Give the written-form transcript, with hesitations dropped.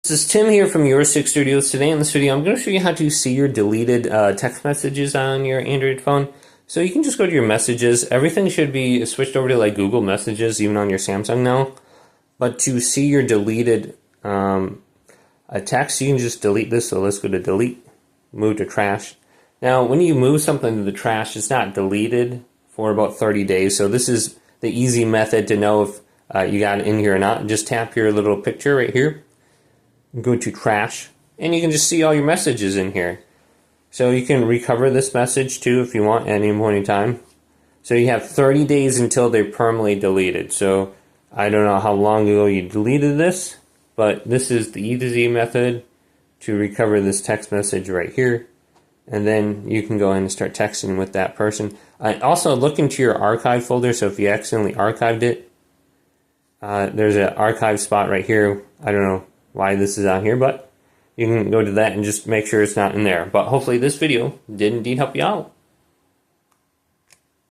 This is Tim here from Your Six Studios. Today in this video I'm going to show you how to see your deleted text messages on your Android phone. So you can just go to your messages. Everything should be switched over to like Google Messages even on your Samsung now. But to see your deleted text, you can just delete this. So let's go to delete, move to trash. Now when you move something to the trash, it's not deleted for about 30 days. So this is the easy method to know if you got it in here or not. Just tap your little picture right here. Go to trash, and you can just see all your messages in here. So you can recover this message too if you want at any point in time. So you have 30 days until they're permanently deleted. So I don't know how long ago you deleted this, but this is the E to Z method to recover this text message right here. And then you can go in and start texting with that person. Also look into your archive folder, so if you accidentally archived it, there's an archive spot right here. I don't know why this is on here, but you can go to that and just make sure it's not in there. But hopefully this video did indeed help you out.